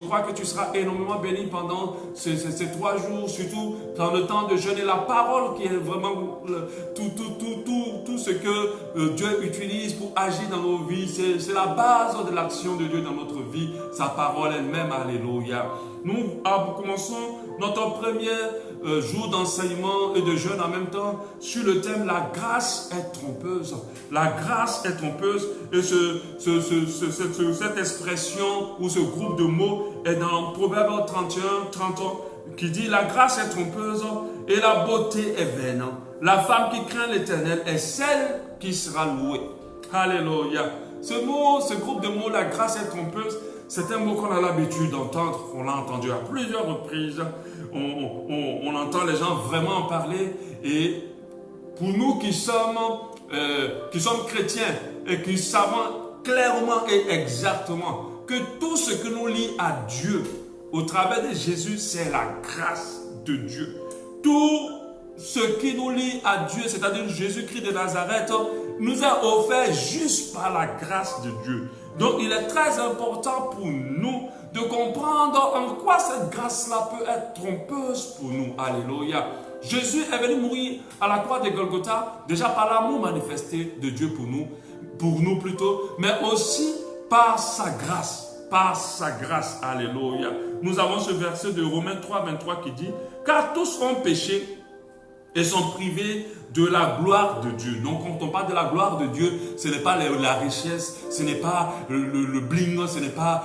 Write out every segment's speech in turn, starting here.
Je crois que tu seras énormément béni pendant ces 3 jours, surtout dans le temps de jeûner. La parole qui est vraiment tout ce que Dieu utilise pour agir dans nos vies. C'est la base de l'action de Dieu dans notre vie, sa parole elle-même. Alléluia. Nous commençons notre premier jour d'enseignement et de jeûne en même temps sur le thème « La grâce est trompeuse ». La grâce est trompeuse et cette expression ou ce groupe de mots est dans Proverbe 31 qui dit « La grâce est trompeuse et la beauté est vaine. La femme qui craint l'Éternel est celle qui sera louée. » Alléluia. Ce groupe de mots « La grâce est trompeuse », c'est un mot qu'on a l'habitude d'entendre. On l'a entendu à plusieurs reprises. On entend les gens vraiment en parler. Et pour nous qui sommes chrétiens et qui savons clairement et exactement que tout ce que nous lie à Dieu au travers de Jésus, c'est la grâce de Dieu. Tout ce qui nous lie à Dieu, c'est-à-dire Jésus-Christ de Nazareth, nous a offert juste par la grâce de Dieu. Donc, il est très important pour nous de comprendre en quoi cette grâce-là peut être trompeuse pour nous. Alléluia. Jésus est venu mourir à la croix de Golgotha, déjà par l'amour manifesté de Dieu pour nous plutôt, mais aussi par sa grâce. Par sa grâce. Alléluia. Nous avons ce verset de Romains 3, 23 qui dit « Car tous ont péché et sont privés de la gloire de Dieu. » Donc, quand on parle de la gloire de Dieu, ce n'est pas la richesse, ce n'est pas le bling, ce n'est pas,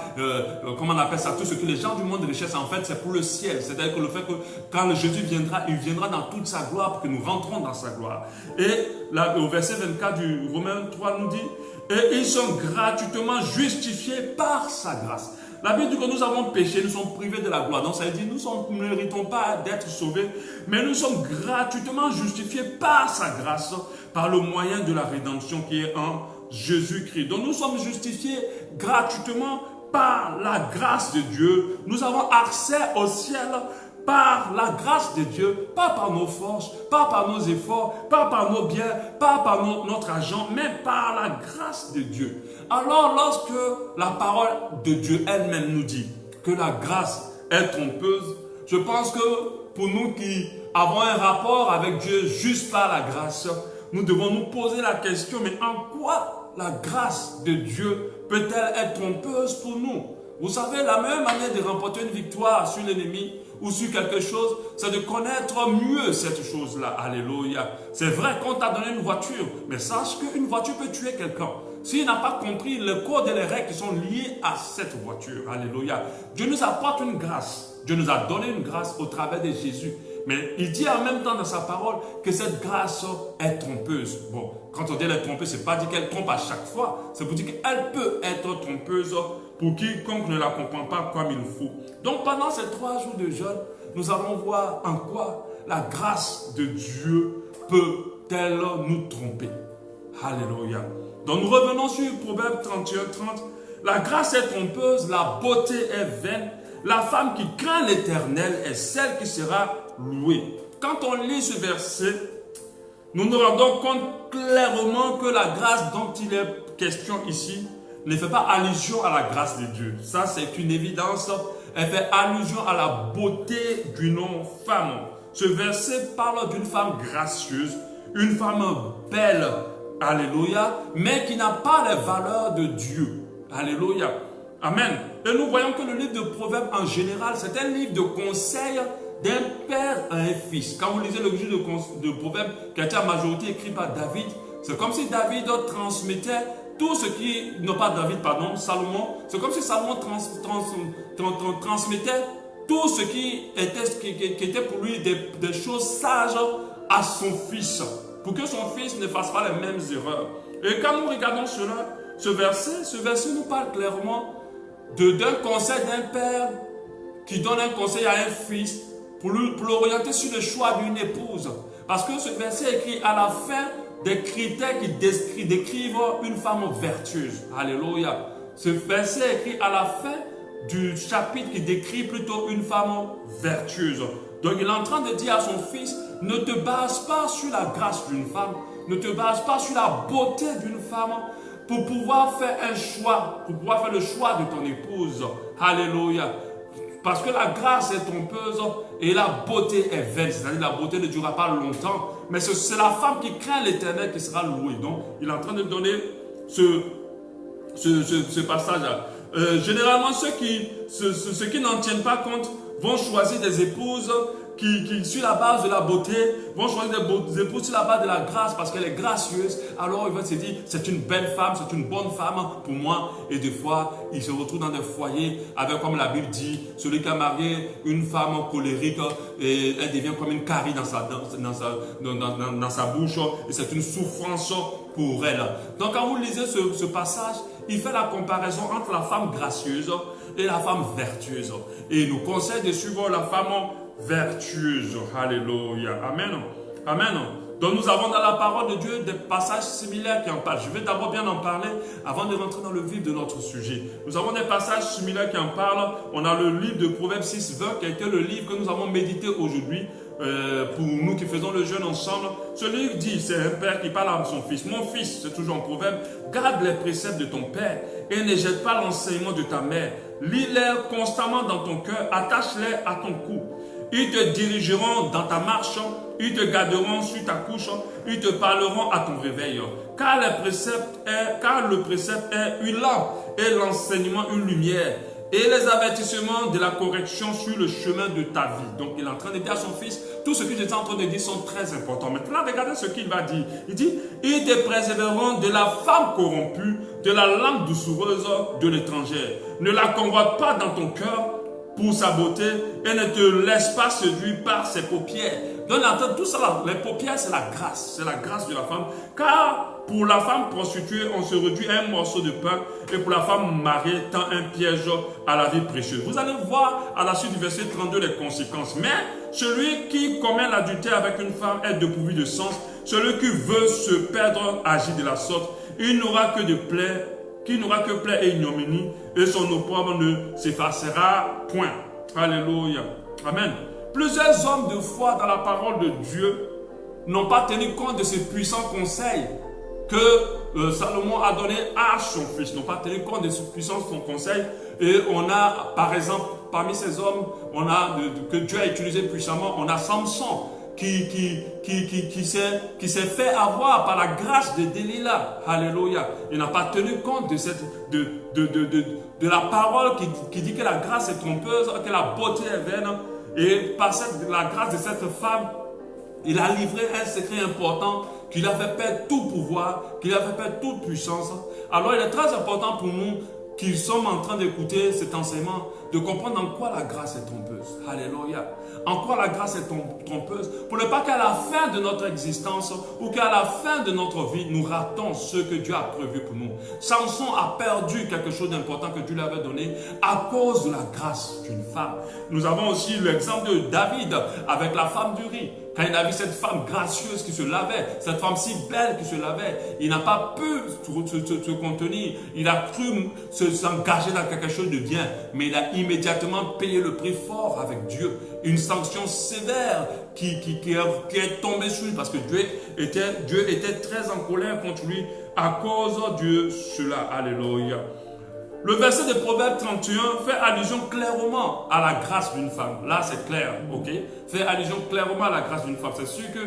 comment on appelle ça, tout ce que les gens du monde de richesse, en fait, c'est pour le ciel. C'est-à-dire que le fait que quand Jésus viendra, il viendra dans toute sa gloire pour que nous rentrons dans sa gloire. Et là, au verset 24 du Romains 3 nous dit « Et ils sont gratuitement justifiés par sa grâce. » La Bible dit que nous avons péché, nous sommes privés de la gloire. Donc ça veut dire que nous ne méritons pas d'être sauvés, mais nous sommes gratuitement justifiés par sa grâce, par le moyen de la rédemption qui est en Jésus-Christ. Donc nous sommes justifiés gratuitement par la grâce de Dieu. Nous avons accès au ciel par la grâce de Dieu, pas par nos forces, pas par nos efforts, pas par nos biens, pas par notre argent, mais par la grâce de Dieu. Alors, lorsque la parole de Dieu elle-même nous dit que la grâce est trompeuse, je pense que pour nous qui avons un rapport avec Dieu juste par la grâce, nous devons nous poser la question, mais en quoi la grâce de Dieu peut-elle être trompeuse pour nous? Vous savez, la meilleure manière de remporter une victoire sur l'ennemi ou sur quelque chose, c'est de connaître mieux cette chose-là. Alléluia. C'est vrai qu'on t'a donné une voiture, mais sache qu'une voiture peut tuer quelqu'un. S'il n'a pas compris le code et les règles qui sont liées à cette voiture. Alléluia. Dieu nous apporte une grâce. Dieu nous a donné une grâce au travers de Jésus. Mais il dit en même temps dans sa parole que cette grâce est trompeuse. Bon, quand on dit elle est trompeuse, ce n'est pas dit qu'elle trompe à chaque fois. C'est pour dire qu'elle peut être trompeuse pour quiconque ne la comprend pas comme il faut. Donc pendant ces 3 jours de jeûne, nous allons voir en quoi la grâce de Dieu peut-elle nous tromper. Alléluia. Donc nous revenons sur Proverbe 31, 30. La grâce est trompeuse, la beauté est vaine. La femme qui craint l'Éternel est celle qui sera louée. Quand on lit ce verset, nous nous rendons compte clairement que la grâce dont il est question ici ne fait pas allusion à la grâce de Dieu. Ça, c'est une évidence. Elle fait allusion à la beauté d'une femme. Ce verset parle d'une femme gracieuse, une femme belle, alléluia, mais qui n'a pas les valeurs de Dieu. Alléluia. Amen. Et nous voyons que le livre de Proverbes en général, c'est un livre de conseils d'un père à un fils. Quand vous lisez le livre de Proverbes, qui a été en majorité écrit par David, c'est comme si David transmettait tout ce qui, non pas David, pardon, Salomon, c'est comme si Salomon transmettait tout ce qui était pour lui des choses sages à son fils, pour que son fils ne fasse pas les mêmes erreurs. Et quand nous regardons cela, ce verset nous parle clairement d'un conseil d'un père qui donne un conseil à un fils pour l'orienter sur le choix d'une épouse. Parce que ce verset est écrit à la fin des critères qui décrivent une femme vertueuse. Alléluia. Ce verset est écrit à la fin du chapitre qui décrit plutôt une femme vertueuse. Donc il est en train de dire à son fils, ne te base pas sur la grâce d'une femme, ne te base pas sur la beauté d'une femme, pour pouvoir faire un choix, pour pouvoir faire le choix de ton épouse. Alléluia. Parce que la grâce est trompeuse et la beauté est vaine. C'est-à-dire la beauté ne durera pas longtemps. Mais c'est la femme qui craint l'Éternel qui sera louée. Donc, il est en train de donner ce passage-là. Généralement, ceux qui n'en tiennent pas compte vont choisir des épouses qui, sur la base de la beauté, vont choisir des épouses sur la base de la grâce parce qu'elle est gracieuse. Alors, ils vont se dire, c'est une belle femme, c'est une bonne femme pour moi. Et des fois, ils se retrouvent dans des foyers avec, comme la Bible dit, celui qui a marié une femme colérique, et elle devient comme une carie dans sa bouche. Et c'est une souffrance pour elle. Donc, quand vous lisez ce passage, il fait la comparaison entre la femme gracieuse et la femme vertueuse. Et il nous conseille de suivre la femme vertueuse. Alléluia. Amen. Amen. Donc nous avons dans la parole de Dieu des passages similaires qui en parlent. Je vais d'abord bien en parler avant de rentrer dans le vif de notre sujet. Nous avons des passages similaires qui en parlent. On a le livre de Proverbes 6, 20 qui a été le livre que nous avons médité aujourd'hui. Pour nous qui faisons le jeûne ensemble, ce livre dit, c'est un père qui parle à son fils. Mon fils, c'est toujours un proverbe, garde les préceptes de ton père et ne jette pas l'enseignement de ta mère. Lis-les constamment dans ton cœur, attache-les à ton cou. Ils te dirigeront dans ta marche, ils te garderont sur ta couche, ils te parleront à ton réveil. Car le précepte est une lampe et l'enseignement une lumière. Et les avertissements de la correction sur le chemin de ta vie. Donc, il est en train de dire à son fils, tout ce que j'étais en train de dire sont très importants. Maintenant, regardez ce qu'il va dire. Il dit, ils te préserveront de la femme corrompue, de la langue doucereuse de l'étrangère. Ne la convoite pas dans ton cœur pour sa beauté et ne te laisse pas séduire par ses paupières. Donc, tout ça, les paupières, c'est la grâce. C'est la grâce de la femme. Car pour la femme prostituée, on se réduit à un morceau de pain et pour la femme mariée, tend un piège à la vie précieuse. Vous allez voir à la suite du verset 32 les conséquences. Mais celui qui commet l'adultère avec une femme est dépourvu de sens. Celui qui veut se perdre agit de la sorte. Il n'aura que de plaie, qui n'aura que plaie et ignominie, et son opprobre ne s'effacera point. Alléluia. Amen. Plusieurs hommes de foi dans la parole de Dieu n'ont pas tenu compte de ces puissants conseils que Salomon a donné à son fils, n'ont pas tenu compte de ce puissant conseil. Et on a, par exemple, parmi ces hommes, que Dieu a utilisé puissamment, on a Samson qui s'est fait avoir par la grâce de Delilah. Alléluia. Il n'a pas tenu compte de la parole qui dit que la grâce est trompeuse, que la beauté est vaine. Et par la grâce de cette femme, il a livré un secret important, qu'il avait perdre tout pouvoir, qu'il avait perdre toute puissance. Alors il est très important pour nous qui sommes en train d'écouter cet enseignement, de comprendre en quoi la grâce est trompeuse. Alléluia. En quoi la grâce est trompeuse. Pour ne pas qu'à la fin de notre existence ou qu'à la fin de notre vie, nous ratons ce que Dieu a prévu pour nous. Samson a perdu quelque chose d'important que Dieu lui avait donné à cause de la grâce d'une femme. Nous avons aussi l'exemple de David avec la femme d'Uri. Quand il a vu cette femme gracieuse qui se lavait, cette femme si belle qui se lavait, il n'a pas pu se contenir. Il a cru s'engager dans quelque chose de bien, mais il a immédiatement payé le prix fort avec Dieu. Une sanction sévère qui est tombée sur lui parce que Dieu était très en colère contre lui à cause de cela. Alléluia. Le verset de Proverbe 31 fait allusion clairement à la grâce d'une femme. Là, c'est clair, ok? Fait allusion clairement à la grâce d'une femme. C'est sûr que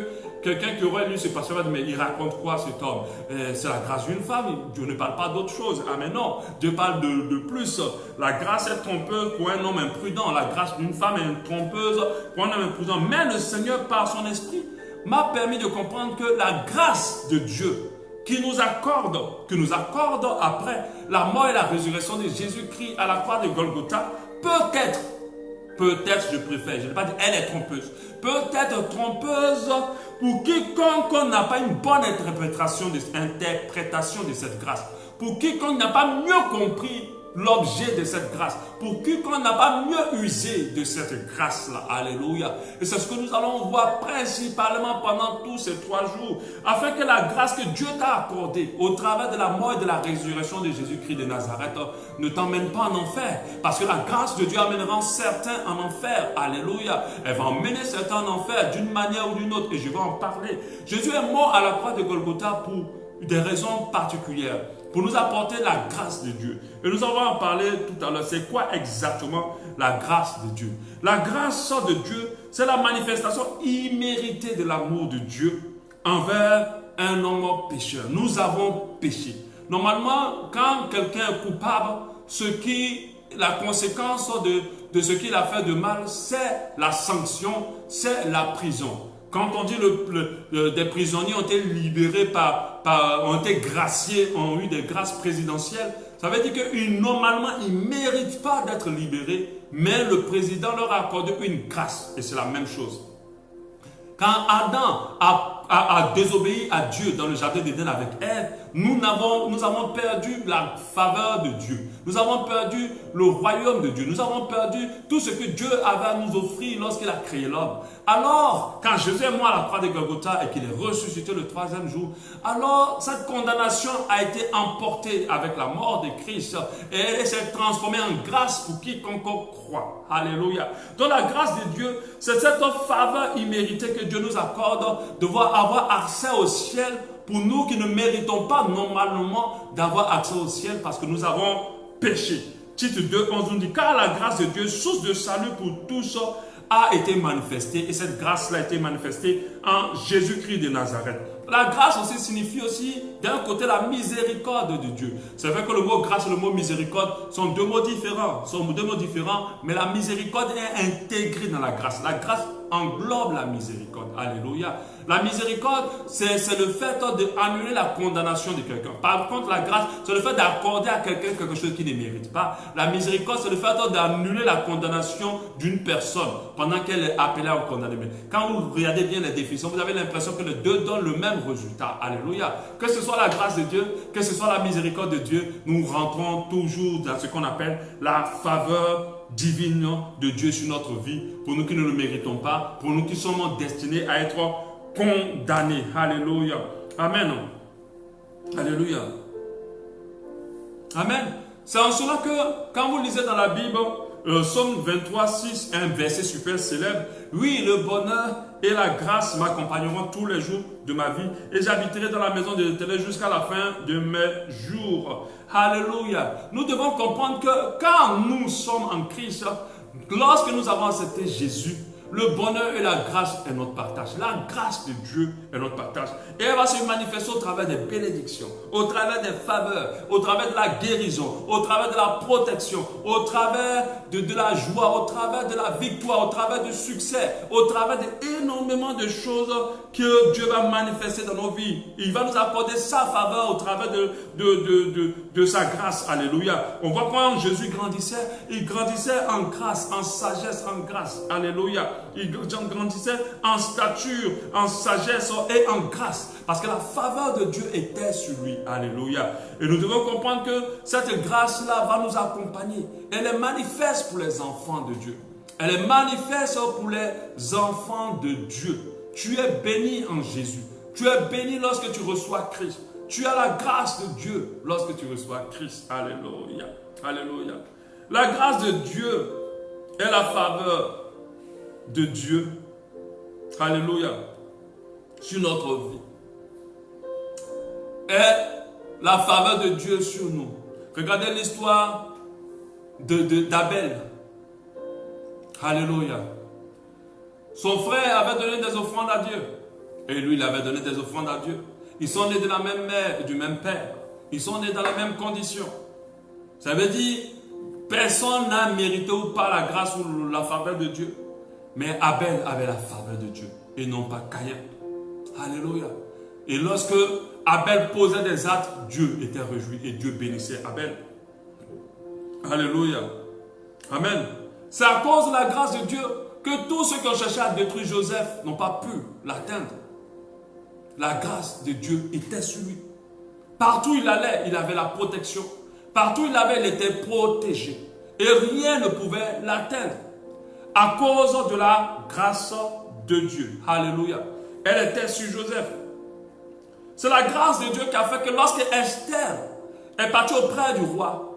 quelqu'un qui aurait lu ce passage va dire, mais il raconte quoi cet homme? C'est la grâce d'une femme. Dieu ne parle pas d'autre chose. Ah mais non, Dieu parle de plus. La grâce est trompeuse pour un homme imprudent. La grâce d'une femme est trompeuse pour un homme imprudent. Mais le Seigneur, par son esprit, m'a permis de comprendre que la grâce de Dieu qui nous accorde après la mort et la résurrection de Jésus-Christ à la croix de Golgotha, peut-être, je préfère, je ne vais pas dire elle est trompeuse, peut-être trompeuse pour quiconque n'a pas une bonne interprétation de cette grâce, pour quiconque n'a pas mieux compris l'objet de cette grâce, pour quiconque n'a pas mieux usé de cette grâce-là. Alléluia. Et c'est ce que nous allons voir principalement pendant tous ces 3 jours, afin que la grâce que Dieu t'a accordée au travers de la mort et de la résurrection de Jésus-Christ de Nazareth ne t'emmène pas en enfer. Parce que la grâce de Dieu amènera certains en enfer. Alléluia. Elle va emmener certains en enfer d'une manière ou d'une autre. Et je vais en parler. Jésus est mort à la croix de Golgotha pour des raisons particulières. pour nous apporter la grâce de Dieu. Et nous allons en parler tout à l'heure. C'est quoi exactement la grâce de Dieu? La grâce de Dieu, c'est la manifestation imméritée de l'amour de Dieu envers un homme pécheur. Nous avons péché. Normalement, quand quelqu'un est coupable, la conséquence de ce qu'il a fait de mal, c'est la sanction, c'est la prison. Quand on dit des prisonniers ont été libérés ont été graciés, ont eu des grâces présidentielles, ça veut dire que normalement, ils ne méritent pas d'être libérés, mais le président leur a accordé une grâce. Et c'est la même chose. Quand Adam a désobéi à Dieu dans le jardin d'Éden avec Ève, nous avons perdu la faveur de Dieu. Nous avons perdu le royaume de Dieu. Nous avons perdu tout ce que Dieu avait à nous offrir lorsqu'il a créé l'homme. Alors, quand Jésus est mort à la croix de Golgotha et qu'il est ressuscité le 3e jour, alors cette condamnation a été emportée avec la mort de Christ et elle s'est transformée en grâce pour quiconque croit. Alléluia. Donc la grâce de Dieu, c'est cette faveur imméritée que Dieu nous accorde de avoir accès au ciel pour nous qui ne méritons pas normalement d'avoir accès au ciel parce que nous avons péché. Titre 2, 11 nous dit, car la grâce de Dieu, source de salut pour tous, a été manifestée et cette grâce-là a été manifestée en Jésus-Christ de Nazareth. La grâce aussi signifie aussi d'un côté la miséricorde de Dieu. C'est vrai que le mot grâce et le mot miséricorde sont deux mots différents, mais la miséricorde est intégrée dans la grâce. La grâce englobe la miséricorde. Alléluia. La miséricorde, c'est le fait d'annuler la condamnation de quelqu'un. Par contre, la grâce, c'est le fait d'accorder à quelqu'un quelque chose qu'il ne mérite pas. La miséricorde, c'est le fait d'annuler la condamnation d'une personne pendant qu'elle est appelée à condamner. Quand vous regardez bien les définitions, vous avez l'impression que les deux donnent le même résultat. Alléluia. Que ce soit la grâce de Dieu, que ce soit la miséricorde de Dieu, nous rentrons toujours dans ce qu'on appelle la faveur divine de Dieu sur notre vie, pour nous qui ne le méritons pas, pour nous qui sommes destinés à être condamnés. Alléluia. Amen. Alléluia. Amen. C'est en cela que, quand vous lisez dans la Bible, Psaume 23, 6, un verset super célèbre, oui, le bonheur et la grâce m'accompagneront tous les jours de ma vie et j'habiterai dans la maison de l'Éternel jusqu'à la fin de mes jours. Alléluia. Nous devons comprendre que quand nous sommes en Christ, lorsque nous avons accepté Jésus, le bonheur et la grâce est notre partage. La grâce de Dieu est notre partage. Et elle va se manifester au travers des bénédictions, au travers des faveurs, au travers de la guérison, au travers de la protection, au travers de la joie, au travers de la victoire, au travers du succès, au travers d'énormément de choses que Dieu va manifester dans nos vies. Il va nous accorder sa faveur au travers de sa grâce. Alléluia. On voit quand Jésus grandissait, il grandissait en grâce, en sagesse, en grâce. Alléluia. Il grandissait en stature, en sagesse et en grâce. Parce que la faveur de Dieu était sur lui. Alléluia. Et nous devons comprendre que cette grâce-là va nous accompagner. Elle est manifeste pour les enfants de Dieu. Elle est manifeste pour les enfants de Dieu. Tu es béni en Jésus. Tu es béni lorsque tu reçois Christ. Tu as la grâce de Dieu lorsque tu reçois Christ. Alléluia. Alléluia. La grâce de Dieu est la faveur de Dieu, alléluia, sur notre vie. Et la faveur de Dieu sur nous. Regardez l'histoire d'Abel. Alléluia. Son frère avait donné des offrandes à Dieu. Et lui, il avait donné des offrandes à Dieu. Ils sont nés de la même mère et du même père. Ils sont nés dans les mêmes conditions. Ça veut dire, personne n'a mérité ou pas la grâce ou la faveur de Dieu. Mais Abel avait la faveur de Dieu et non pas Caïn. Alléluia. Et lorsque Abel posait des actes, Dieu était réjoui et Dieu bénissait Abel. Alléluia. Amen. C'est à cause de la grâce de Dieu que tous ceux qui ont cherché à détruire Joseph n'ont pas pu l'atteindre. La grâce de Dieu était sur lui. Partout où il allait, il avait la protection. Partout où il allait, il était protégé. Et rien ne pouvait l'atteindre. À cause de la grâce de Dieu. Alléluia. Elle était sur Joseph. C'est la grâce de Dieu qui a fait que lorsque Esther est partie auprès du roi,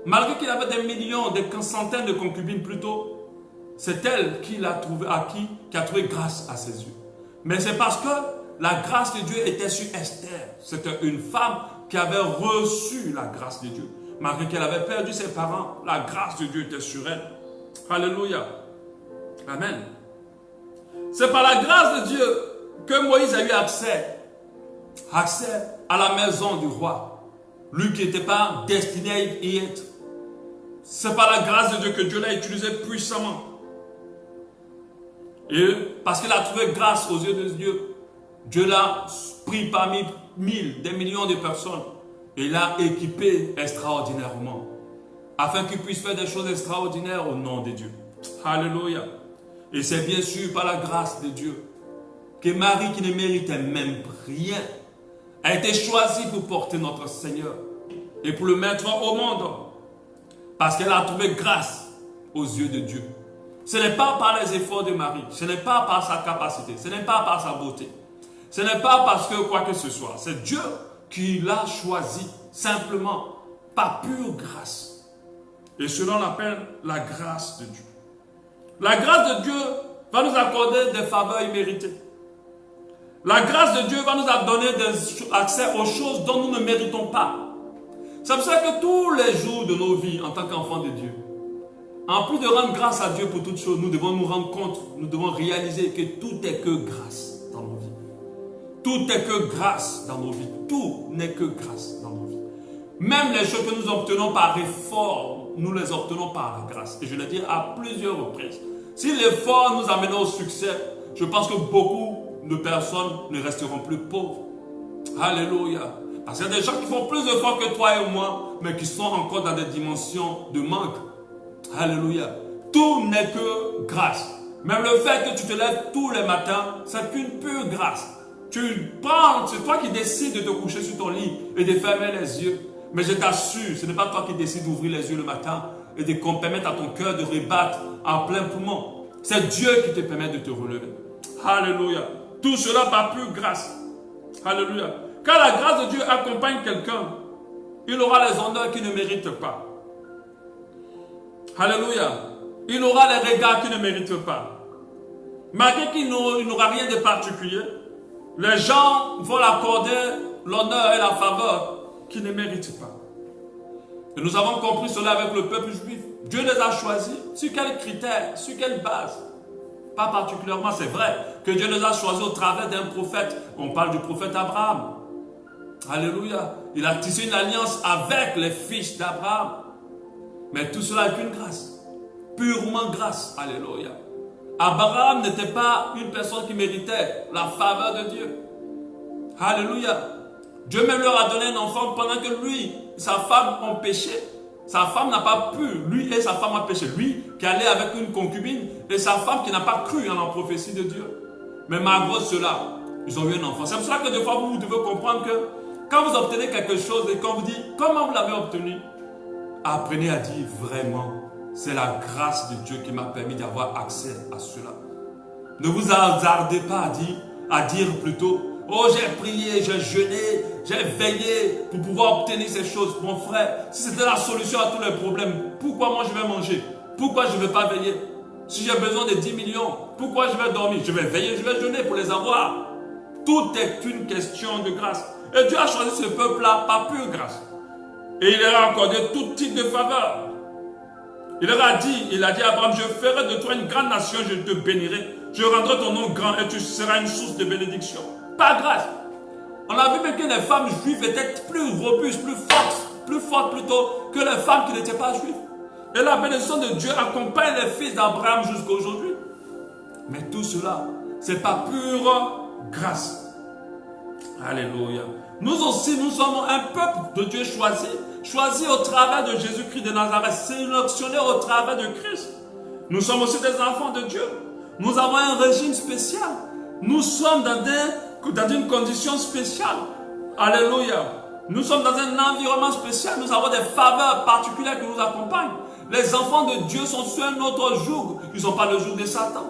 malgré qu'il avait des millions, des centaines de concubines plutôt, c'est elle qui a trouvé grâce à ses yeux. Mais c'est parce que la grâce de Dieu était sur Esther. C'était une femme qui avait reçu la grâce de Dieu. Malgré qu'elle avait perdu ses parents, la grâce de Dieu était sur elle. Alléluia. Amen. C'est par la grâce de Dieu que Moïse a eu accès à la maison du roi. Lui qui n'était pas destiné à y être. C'est par la grâce de Dieu que Dieu l'a utilisé puissamment. Et parce qu'il a trouvé grâce aux yeux de Dieu, Dieu l'a pris parmi des millions de personnes et l'a équipé extraordinairement afin qu'il puisse faire des choses extraordinaires au nom de Dieu. Alléluia. Et c'est bien sûr par la grâce de Dieu que Marie, qui ne méritait même rien, a été choisie pour porter notre Seigneur et pour le mettre au monde parce qu'elle a trouvé grâce aux yeux de Dieu. Ce n'est pas par les efforts de Marie, ce n'est pas par sa capacité, ce n'est pas par sa beauté, ce n'est pas parce que quoi que ce soit. C'est Dieu qui l'a choisi simplement par pure grâce. Et cela on appelle la grâce de Dieu. La grâce de Dieu va nous accorder des faveurs imméritées. La grâce de Dieu va nous donner accès aux choses dont nous ne méritons pas. C'est pour ça que tous les jours de nos vies en tant qu'enfants de Dieu, en plus de rendre grâce à Dieu pour toutes choses, nous devons nous rendre compte, nous devons réaliser que tout est que grâce dans nos vies. Tout est que grâce dans nos vies. Tout n'est que grâce dans nos vies. Même les choses que nous obtenons par effort, nous les obtenons par la grâce. Et je l'ai dit à plusieurs reprises. Si l'effort nous amène au succès, je pense que beaucoup de personnes ne resteront plus pauvres. Alléluia. Parce qu'il y a des gens qui font plus d'efforts que toi et moi, mais qui sont encore dans des dimensions de manque. Alléluia. Tout n'est que grâce. Même le fait que tu te lèves tous les matins, c'est qu'une pure grâce. C'est toi qui décides de te coucher sur ton lit et de fermer les yeux. Mais je t'assure, ce n'est pas toi qui décides d'ouvrir les yeux le matin et de permettre à ton cœur de rebattre en plein poumon. C'est Dieu qui te permet de te relever. Alléluia. Tout cela par pure grâce. Alléluia. Quand la grâce de Dieu accompagne quelqu'un, il aura les honneurs qu'il ne mérite pas. Alléluia. Il aura les regards qu'il ne mérite pas. Malgré qu'il n'aura rien de particulier, les gens vont l'accorder l'honneur et la faveur qu'il ne mérite pas. Et nous avons compris cela avec le peuple juif. Dieu les a choisis. Sur quels critères? Sur quelle base? Pas particulièrement, c'est vrai que Dieu les a choisis au travers d'un prophète. On parle du prophète Abraham. Alléluia. Il a tissé une alliance avec les fils d'Abraham. Mais tout cela est une grâce. Purement grâce. Alléluia. Abraham n'était pas une personne qui méritait la faveur de Dieu. Alléluia. Dieu même leur a donné un enfant pendant que lui, sa femme ont péché. Sa femme n'a pas pu, lui et sa femme ont péché. Lui qui allait avec une concubine et sa femme qui n'a pas cru en la prophétie de Dieu. Mais malgré cela, ils ont eu un enfant. C'est pour cela que des fois vous devez comprendre que quand vous obtenez quelque chose et qu'on vous dit comment vous l'avez obtenu, apprenez à dire vraiment, c'est la grâce de Dieu qui m'a permis d'avoir accès à cela. Ne vous hasardez pas à dire plutôt, oh j'ai prié, j'ai jeûné, j'ai veillé pour pouvoir obtenir ces choses. Mon frère, si c'était la solution à tous les problèmes, pourquoi moi je vais manger? Pourquoi je ne vais pas veiller? Si j'ai besoin de 10 millions, pourquoi je vais dormir? Je vais veiller, je vais jeûner pour les avoir. Tout est une question de grâce. Et Dieu a choisi ce peuple-là par pure grâce. Et il leur a accordé tout type de faveur. Il a dit à Abraham, je ferai de toi une grande nation, je te bénirai. Je rendrai ton nom grand et tu seras une source de bénédiction. Par grâce. On a vu même que les femmes juives étaient plus robustes, plus fortes plutôt que les femmes qui n'étaient pas juives. Et la bénédiction de Dieu accompagne les fils d'Abraham jusqu'à aujourd'hui. Mais tout cela, c'est par pure grâce. Alléluia. Nous aussi, nous sommes un peuple de Dieu choisi au travers de Jésus-Christ de Nazareth, sélectionné au travers de Christ. Nous sommes aussi des enfants de Dieu. Nous avons un régime spécial. Nous sommes dans une condition spéciale. Alléluia. Nous sommes dans un environnement spécial. Nous avons des faveurs particulières qui nous accompagnent. Les enfants de Dieu sont sur un autre joug. Ils ne sont pas le joug de Satan.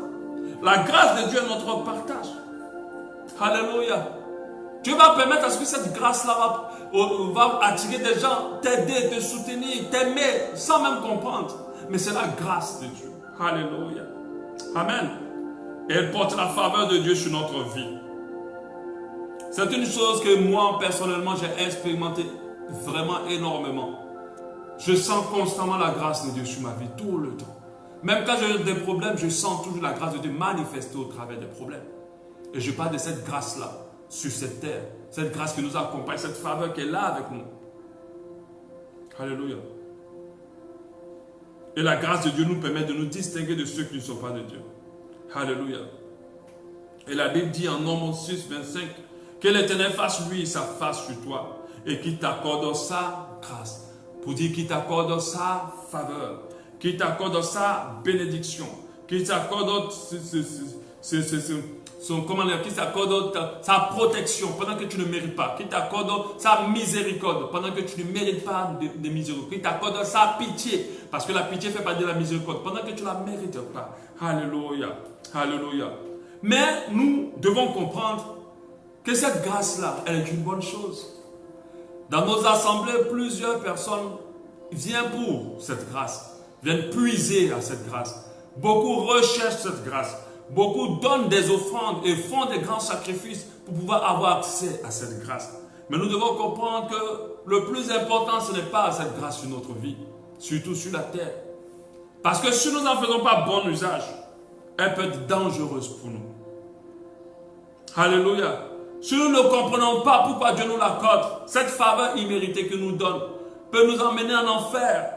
La grâce de Dieu est notre partage. Alléluia. Dieu va permettre à ce que cette grâce-là va attirer des gens, t'aider, te soutenir, t'aimer, sans même comprendre. Mais c'est la grâce de Dieu. Alléluia. Amen. Et elle porte la faveur de Dieu sur notre vie. C'est une chose que moi, personnellement, j'ai expérimenté vraiment énormément. Je sens constamment la grâce de Dieu sur ma vie, tout le temps. Même quand j'ai des problèmes, je sens toujours la grâce de Dieu manifester au travers des problèmes. Et je parle de cette grâce-là, sur cette terre. Cette grâce qui nous accompagne, cette faveur qui est là avec nous. Alléluia. Et la grâce de Dieu nous permet de nous distinguer de ceux qui ne sont pas de Dieu. Alléluia. Et la Bible dit en Nombre 6, 25, que l'Éternel fasse lui sa face sur toi et qu'il t'accorde sa grâce. Pour dire qu'il t'accorde sa faveur, qu'il t'accorde sa bénédiction, qu'il t'accorde sa protection pendant que tu ne mérites pas, qu'il t'accorde sa miséricorde pendant que tu ne mérites pas de miséricorde, qu'il t'accorde sa pitié, parce que la pitié fait partie de la miséricorde, pendant que tu ne la mérites pas. Alléluia, alléluia. Mais nous devons comprendre que cette grâce-là, elle est une bonne chose. Dans nos assemblées, plusieurs personnes viennent pour cette grâce, viennent puiser à cette grâce. Beaucoup recherchent cette grâce. Beaucoup donnent des offrandes et font des grands sacrifices pour pouvoir avoir accès à cette grâce. Mais nous devons comprendre que le plus important, ce n'est pas cette grâce sur notre vie, surtout sur la terre. Parce que si nous n'en faisons pas bon usage, elle peut être dangereuse pour nous. Alléluia. Si nous ne comprenons pas pourquoi Dieu nous l'accorde, cette faveur imméritée qu'il nous donne peut nous emmener en enfer.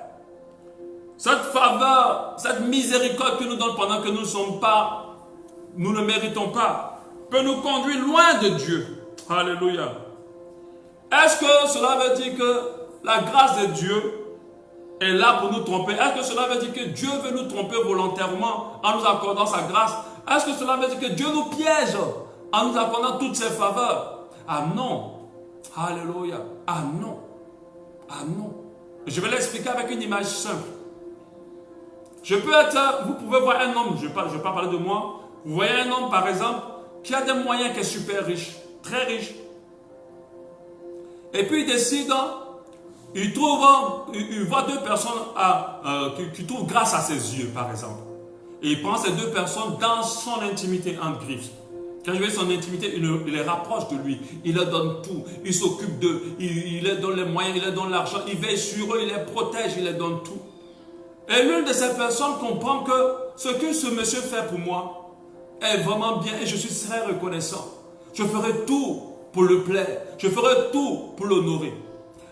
Cette faveur, cette miséricorde qu'il nous donne pendant que nous ne méritons pas, peut nous conduire loin de Dieu. Alléluia. Est-ce que cela veut dire que la grâce de Dieu est là pour nous tromper? Est-ce que cela veut dire que Dieu veut nous tromper volontairement en nous accordant sa grâce? Est-ce que cela veut dire que Dieu nous piège en nous accordant toutes ses faveurs? Ah non. Alléluia. Ah non. Ah non. Je vais l'expliquer avec une image simple. Vous pouvez voir un homme, je ne vais pas parler de moi. Vous voyez un homme par exemple qui a des moyens, qui est super riche, très riche. Et puis il décide, il voit deux personnes qui trouvent grâce à ses yeux par exemple. Et il prend ces deux personnes dans son intimité en griffes. Quand je veux son intimité, il les rapproche de lui. Il leur donne tout. Il s'occupe d'eux. Il leur donne les moyens, il leur donne l'argent. Il veille sur eux, il les protège, il leur donne tout. Et l'une de ces personnes comprend que ce que ce monsieur fait pour moi est vraiment bien et je suis très reconnaissant. Je ferai tout pour le plaire. Je ferai tout pour l'honorer.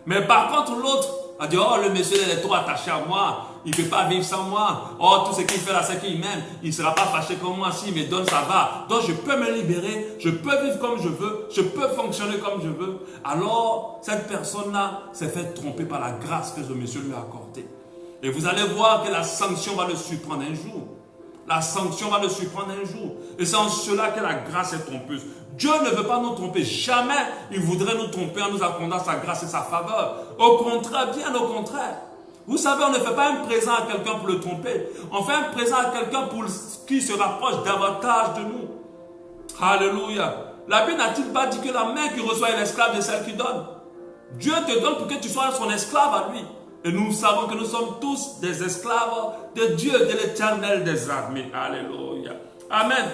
Mais par contre, l'autre a dit, oh, le monsieur il est trop attaché à moi. Il ne peut pas vivre sans moi. Oh, tout ce qu'il fait là, c'est qu'il m'aime. Il ne sera pas fâché comme moi. S'il me donne, ça va. Donc, je peux me libérer. Je peux vivre comme je veux. Je peux fonctionner comme je veux. Alors, cette personne-là s'est fait tromper par la grâce que ce monsieur lui a accordée. Et vous allez voir que la sanction va le surprendre un jour. La sanction va le surprendre un jour. Et c'est en cela que la grâce est trompeuse. Dieu ne veut pas nous tromper. Jamais il voudrait nous tromper en nous accordant sa grâce et sa faveur. Au contraire, bien au contraire. Vous savez, on ne fait pas un présent à quelqu'un pour le tromper. On fait un présent à quelqu'un pour qui se rapproche davantage de nous. Alléluia. La Bible n'a-t-il pas dit que la main qui reçoit est l'esclave de celle qui donne? Dieu te donne pour que tu sois son esclave à lui. Et nous savons que nous sommes tous des esclaves de Dieu, de l'Éternel des armées. Alléluia. Amen.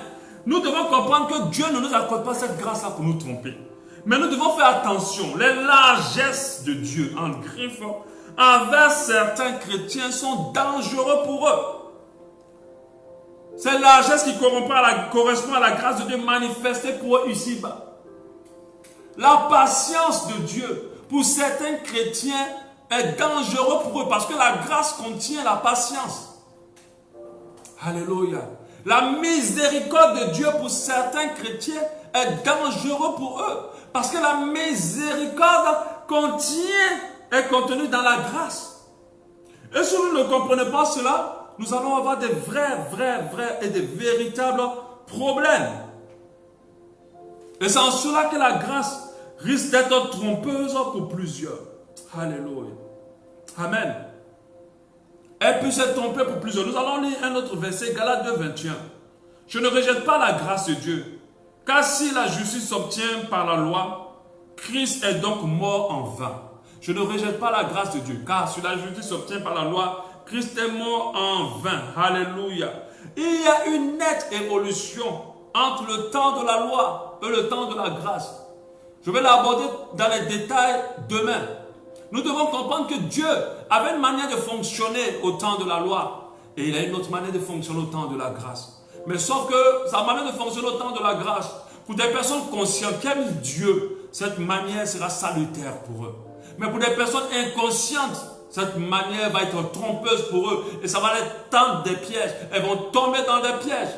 Nous devons comprendre que Dieu ne nous accorde pas cette grâce-là pour nous tromper. Mais nous devons faire attention. Les largesses de Dieu en griffe envers certains chrétiens sont dangereux pour eux. Ces largesses qui correspondent à la grâce de Dieu manifestée pour eux ici-bas. La patience de Dieu pour certains chrétiens est dangereux pour eux parce que la grâce contient la patience. Alléluia. La miséricorde de Dieu pour certains chrétiens est dangereux pour eux parce que la miséricorde est contenue dans la grâce. Et si nous ne comprenons pas cela, nous allons avoir des vrais et des véritables problèmes. Et c'est en cela que la grâce risque d'être trompeuse pour plusieurs. Alléluia. Amen. Elle peut se tromper pour plusieurs. Nous allons lire un autre verset, Galates 2, 21. Je ne rejette pas la grâce de Dieu, car si la justice s'obtient par la loi, Christ est donc mort en vain. Je ne rejette pas la grâce de Dieu, car si la justice s'obtient par la loi, Christ est mort en vain. Alléluia. Il y a une nette évolution entre le temps de la loi et le temps de la grâce. Je vais l'aborder dans les détails demain. Nous devons comprendre que Dieu avait une manière de fonctionner au temps de la loi. Et il a une autre manière de fonctionner au temps de la grâce. Mais sauf que sa manière de fonctionner au temps de la grâce, pour des personnes conscientes qui aiment Dieu, cette manière sera salutaire pour eux. Mais pour des personnes inconscientes, cette manière va être trompeuse pour eux. Et ça va les tendre des pièges. Elles vont tomber dans des pièges.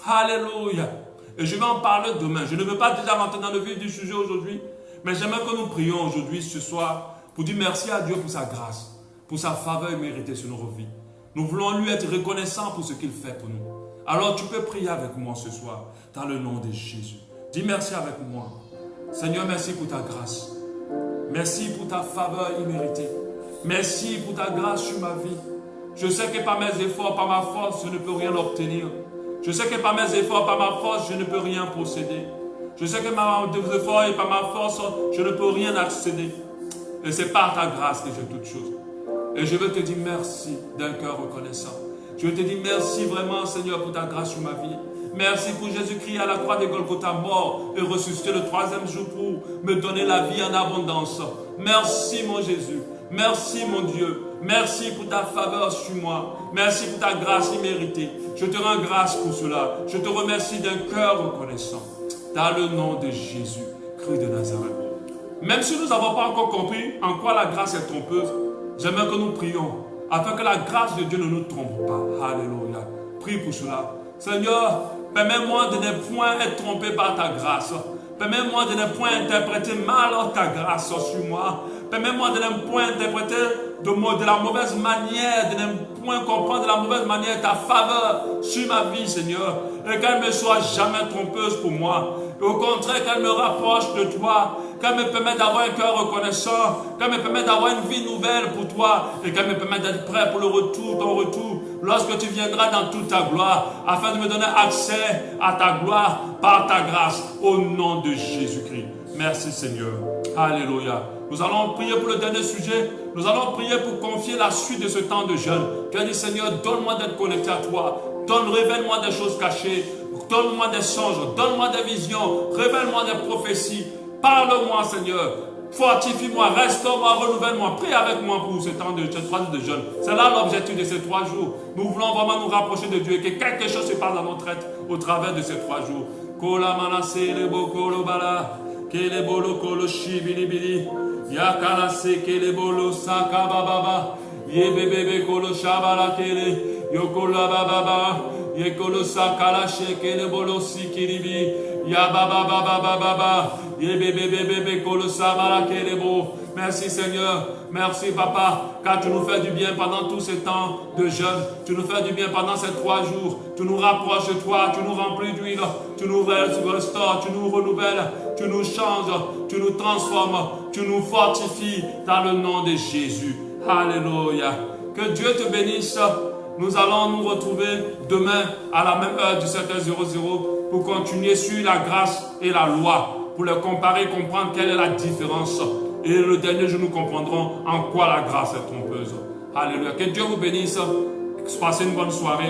Alléluia. Et je vais en parler demain. Je ne veux pas déjà rentrer dans le vif du sujet aujourd'hui. Mais j'aimerais que nous prions aujourd'hui, ce soir, pour dire merci à Dieu pour sa grâce, pour sa faveur méritée sur nos vies. Nous voulons lui être reconnaissants pour ce qu'il fait pour nous. Alors tu peux prier avec moi ce soir, dans le nom de Jésus. Dis merci avec moi. Seigneur, merci pour ta grâce. Merci pour ta faveur imméritée. Merci pour ta grâce sur ma vie. Je sais que par mes efforts, par ma force, je ne peux rien obtenir. Je sais que par mes efforts, par ma force, je ne peux rien posséder. Je sais que par mes efforts et par ma force, je ne peux rien accéder. Et c'est par ta grâce que j'ai toutes choses. Et je veux te dire merci d'un cœur reconnaissant. Je veux te dire merci vraiment, Seigneur, pour ta grâce sur ma vie. Merci pour Jésus-Christ à la croix de Golgotha, mort et ressuscité le 3e jour pour me donner la vie en abondance. Merci, mon Jésus. Merci, mon Dieu. Merci pour ta faveur sur moi. Merci pour ta grâce imméritée. Je te rends grâce pour cela. Je te remercie d'un cœur reconnaissant. Dans le nom de Jésus, Christ de Nazareth. Même si nous n'avons pas encore compris en quoi la grâce est trompeuse, j'aimerais que nous prions afin que la grâce de Dieu ne nous trompe pas. Alléluia. Prie pour cela. Seigneur, permets-moi de ne point être trompé par ta grâce. Permets-moi de ne point interpréter mal ta grâce sur moi. Permets-moi de ne point interpréter de la mauvaise manière, de ne point comprendre de la mauvaise manière ta faveur sur ma vie, Seigneur. Et qu'elle ne soit jamais trompeuse pour moi. Et au contraire, qu'elle me rapproche de toi. Qu'elle me permette d'avoir un cœur reconnaissant. Qu'elle me permette d'avoir une vie nouvelle pour toi. Et qu'elle me permette d'être prêt pour le retour, ton retour. Lorsque tu viendras dans toute ta gloire. Afin de me donner accès à ta gloire par ta grâce. Au nom de Jésus-Christ. Merci Seigneur. Alléluia. Nous allons prier pour le dernier sujet. Nous allons prier pour confier la suite de ce temps de jeûne. Tu as dit Seigneur, donne-moi d'être connecté à toi. Révèle-moi des choses cachées. Donne-moi des songes. Donne-moi des visions. Révèle-moi des prophéties. Parle-moi Seigneur. Fortifie-moi, restaure-moi, renouvelle-moi. Prie avec moi pour ce temps de 3 jours de jeûne. C'est là l'objectif de ces 3 jours. Nous voulons vraiment nous rapprocher de Dieu et que quelque chose se passe dans notre être au travers de ces 3 jours. Kola manase le bokolo bala. Kele bolo kolo shibilibili. Yakala se kele bolo sakababa. Yebebebe kolo shabala kele. Yokola bababa. Yekolo sakala shekele bolo sikiribi. Yababababababa. Yebebebebe kolo sabala kele bo. Merci Seigneur, merci Papa, car tu nous fais du bien pendant tous ces temps de jeûne. Tu nous fais du bien pendant ces 3 jours. Tu nous rapproches de toi, tu nous remplis d'huile, tu nous restaures, tu nous renouvelles, tu nous changes, tu nous transformes, tu nous fortifies dans le nom de Jésus. Alléluia. Que Dieu te bénisse. Nous allons nous retrouver demain à la même heure du 7h00 pour continuer sur la grâce et la loi, pour les comparer, comprendre quelle est la différence. Et le dernier jour, nous comprendrons en quoi la grâce est trompeuse. Alléluia. Que Dieu vous bénisse. Passez une bonne soirée.